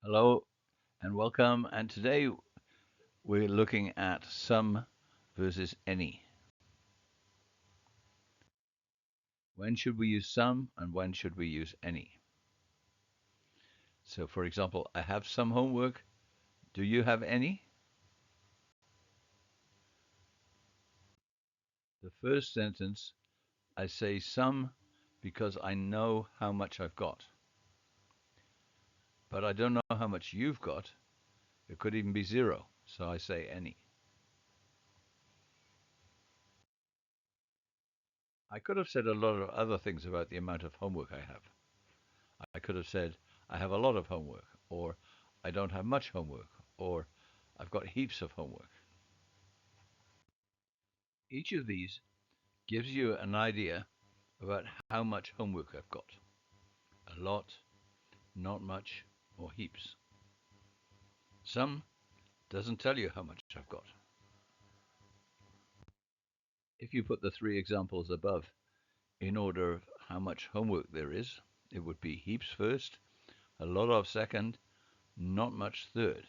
Hello and welcome. And today we're looking at some versus any. When should we use some and when should we use any? So, for example, I have some homework. Do you have any? The first sentence, I say some because I know how much I've got. But I don't know how much you've got. It could even be zero. So I say any. I could have said a lot of other things about the amount of homework I have. I could have said, I have a lot of homework, or I don't have much homework, or I've got heaps of homework. Each of these gives you an idea about how much homework I've got. A lot, not much, or heaps. Some doesn't tell you how much I've got. If you put the three examples above in order of how much homework there is, it would be heaps first, a lot of second, not much third.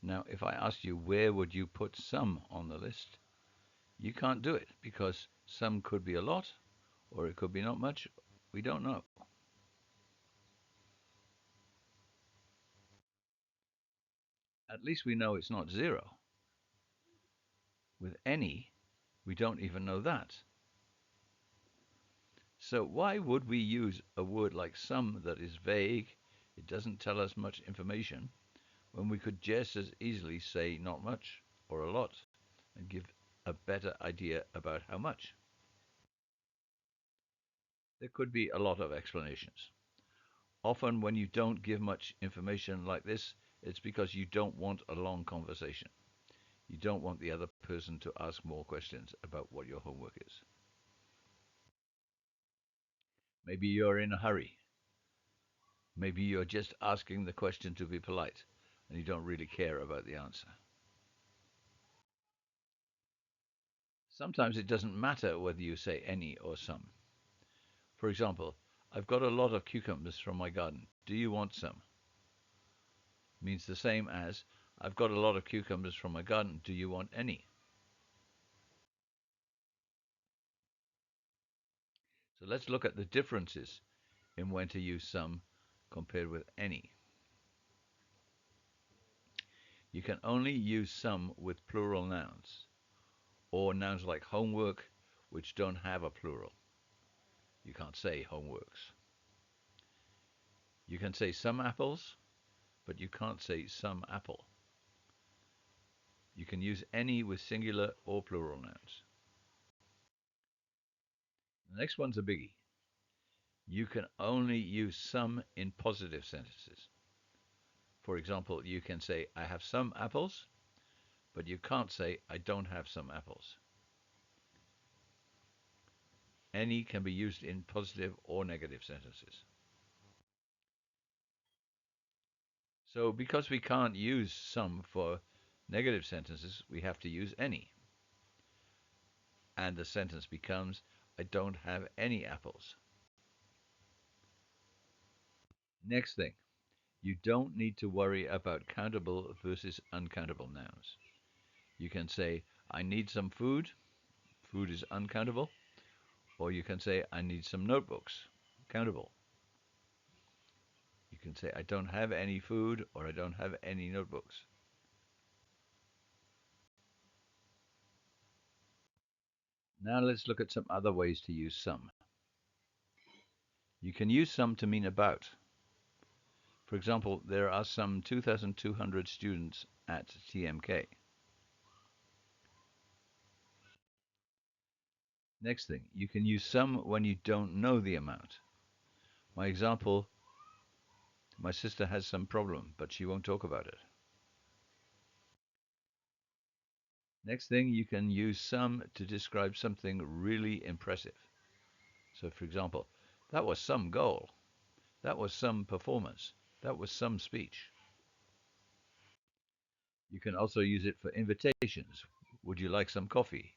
Now, if I asked you where would you put some on the list, you can't do it because some could be a lot or it could be not much. We don't know. At least we know it's not zero. With any, we don't even know that. So why would we use a word like some that is vague, it doesn't tell us much information, when we could just as easily say not much or a lot and give a better idea about how much? There could be a lot of explanations. Often when you don't give much information like this, it's because you don't want a long conversation. You don't want the other person to ask more questions about what your homework is. Maybe you're in a hurry. Maybe you're just asking the question to be polite and you don't really care about the answer. Sometimes it doesn't matter whether you say any or some. For example, I've got a lot of cucumbers from my garden. Do you want some? Means the same as I've got a lot of cucumbers from my garden. Do you want any? So let's look at the differences in when to use some compared with any. You can only use some with plural nouns, or nouns like homework, which don't have a plural. You can't say homeworks. You can say some apples, but you can't say some apple. You can use any with singular or plural nouns. The next one's a biggie. You can only use some in positive sentences. For example, you can say, I have some apples, but you can't say, I don't have some apples. Any can be used in positive or negative sentences. So because we can't use some for negative sentences, we have to use any. And the sentence becomes, I don't have any apples. Next thing, you don't need to worry about countable versus uncountable nouns. You can say, I need some food. Food is uncountable. Or you can say, I need some notebooks. Countable. You can say, I don't have any food or I don't have any notebooks. Now let's look at some other ways to use some. You can use some to mean about. For example, there are some 2,200 students at TMK. Next thing, you can use some when you don't know the amount. My example, my sister has some problem, but she won't talk about it. Next thing, you can use some to describe something really impressive. So, for example, that was some goal. That was some performance. That was some speech. You can also use it for invitations. Would you like some coffee?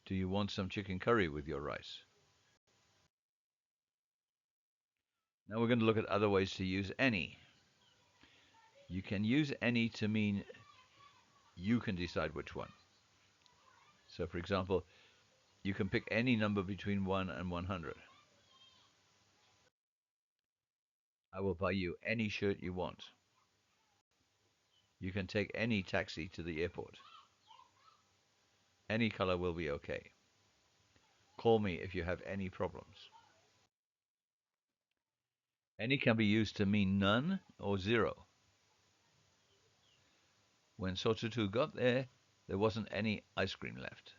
Do you want some chicken curry with your rice? Now we're going to look at other ways to use any. You can use any to mean you can decide which one. So, for example, you can pick any number between 1 and 100. I will buy you any shirt you want. You can take any taxi to the airport. Any color will be okay. Call me if you have any problems. Any can be used to mean none or zero. When Sotutu got there, there wasn't any ice cream left.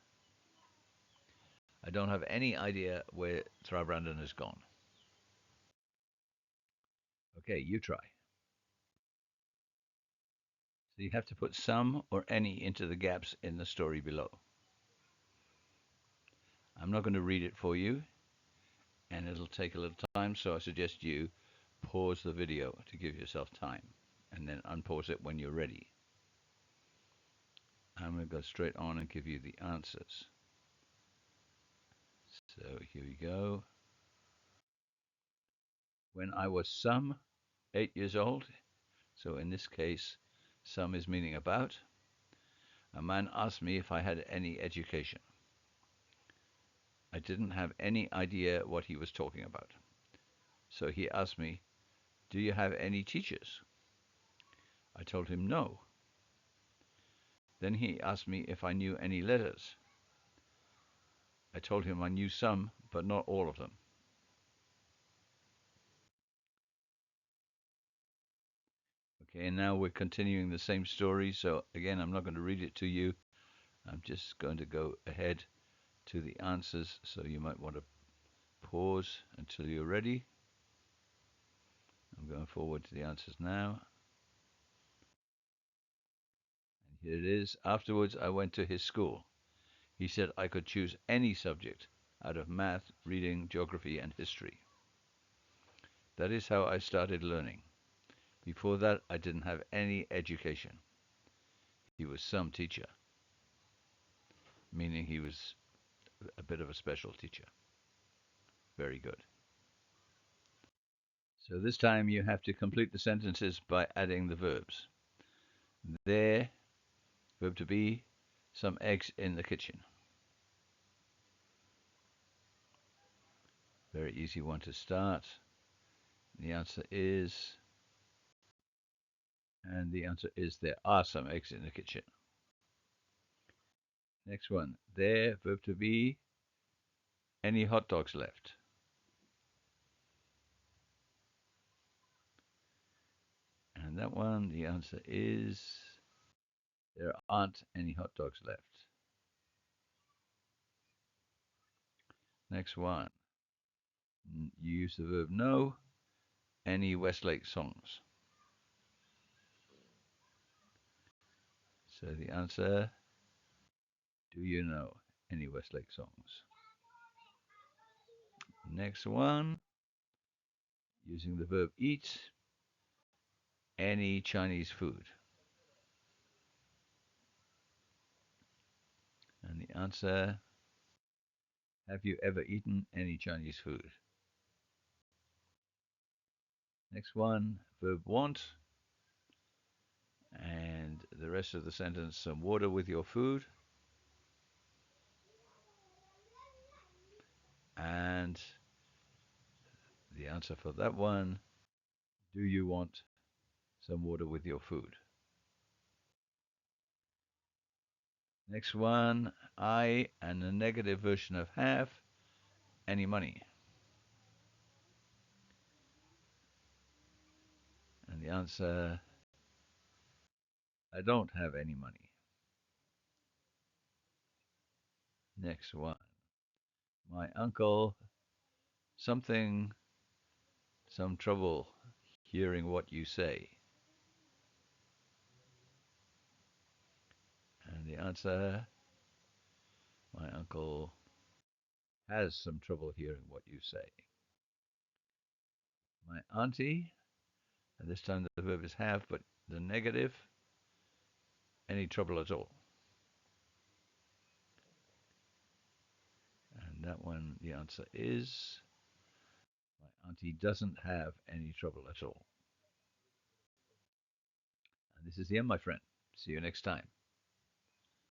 I don't have any idea where Thrabrandon has gone. Okay, you try. So you have to put some or any into the gaps in the story below. I'm not going to read it for you, and it'll take a little time, so I suggest you pause the video to give yourself time, and then unpause it when you're ready. I'm going to go straight on and give you the answers. So here we go. When I was some 8 years old, so in this case, some is meaning about, a man asked me if I had any education. I didn't have any idea what he was talking about. So he asked me, "Do you have any teachers?" I told him no. Then he asked me if I knew any letters. I told him I knew some, but not all of them. Okay, and now we're continuing the same story. So again, I'm not going to read it to you. I'm just going to go ahead to the answers. So you might want to pause until you're ready. I'm going forward to the answers now. And here it is. Afterwards, I went to his school. He said I could choose any subject out of math, reading, geography, and history. That is how I started learning. Before that, I didn't have any education. He was some teacher, meaning he was a bit of a special teacher. Very good. So this time you have to complete the sentences by adding the verbs. There, verb to be, some eggs in the kitchen. Very easy one to start. The answer is, and the answer is there are some eggs in the kitchen. Next one, there, verb to be, any hot dogs left? And that one, the answer is, there aren't any hot dogs left. Next one, you use the verb know, any Westlake songs? So the answer, do you know any Westlake songs? Next one, using the verb eat, any Chinese food? And the answer, have you ever eaten any Chinese food? Next one, verb want, and the rest of the sentence, some water with your food. And the answer for that one, do you want some water with your food? Next one, I and the negative version of have, any money? And the answer, I don't have any money. Next one, my uncle, something, some trouble hearing what you say. And the answer, my uncle has some trouble hearing what you say. My auntie, and this time the verb is have, but the negative, any trouble at all. And that one, the answer is, my auntie doesn't have any trouble at all. This is the end, my friend. See you next time.